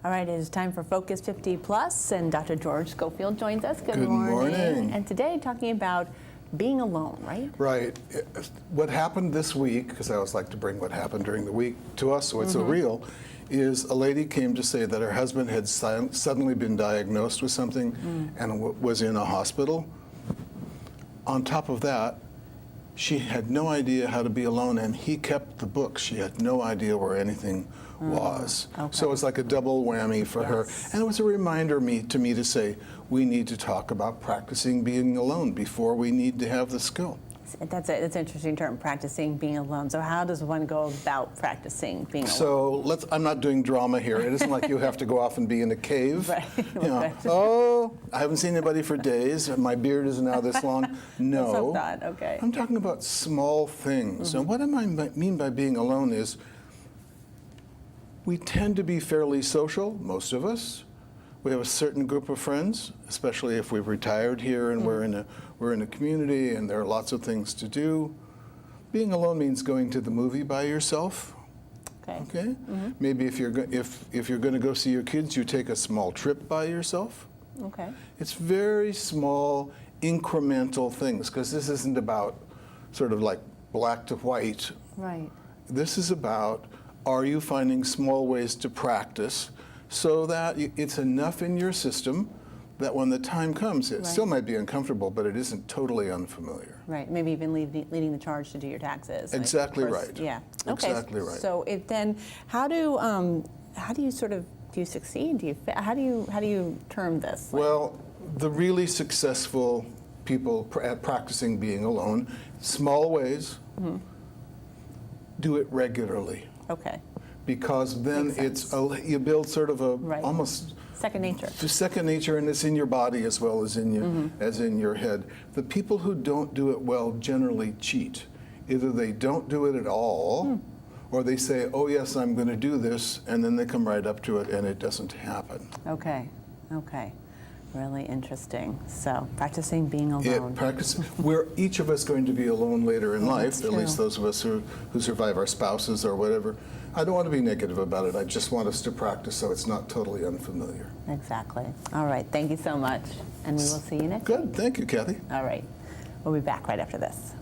All right, it is time for Focus 50 Plus, and Dr. George Schofield joins us. Good morning. And today, talking about being alone, right? Right. What happened this week, because I always like to bring what happened during the week to us so it's so real, is a lady came to say that her husband had suddenly been diagnosed with something and was in a hospital. On top of that, she had no idea how to be alone, and he kept the book. She had no idea where anything was. Okay. So it's like a double whammy for her. And it was a reminder to me to say, we need to talk about practicing being alone before we need to have the skill. That's an interesting term, practicing being alone. So how does one go about practicing being alone? So I'm not doing drama here. It isn't like you have to go off and be in a cave. Right. You know, oh, I haven't seen anybody for days. My beard is now this long. No. That's not, okay. I'm talking about small things. And what I mean by being alone is we tend to be fairly social, most of us. We have a certain group of friends, especially if we've retired here and we're in a community and there are lots of things to do. Being alone means going to the movie by yourself. Okay. Maybe if you're going to go see your kids, you take a small trip by yourself. Okay. It's very small, incremental things, because this isn't about sort of like black to white. Right. This is about, are you finding small ways to practice so that it's enough in your system that when the time comes, it still might be uncomfortable, but it isn't totally unfamiliar. Right, maybe even leading the charge to do your taxes. Exactly right. Yeah. Okay. Exactly right. So how do you sort of, do you succeed? How do you term this? Well, the really successful people at practicing being alone, small ways, do it regularly. Okay. Because then you build sort of a almost second nature. Second nature, and it's in your body as well as in your head. The people who don't do it well generally cheat. Either they don't do it at all, or they say, "Oh yes, I'm going to do this," and then they come right up to it, and it doesn't happen. Okay. Okay. Really interesting. So practicing being alone. We're each of us going to be alone later in life, at least true. those of us who survive our spouses or whatever. I don't want to be negative about it. I just want us to practice so it's not totally unfamiliar. Exactly. All right. Thank you so much. And we will see you next week. Good. Thank you, Kathy. All right. We'll be back right after this.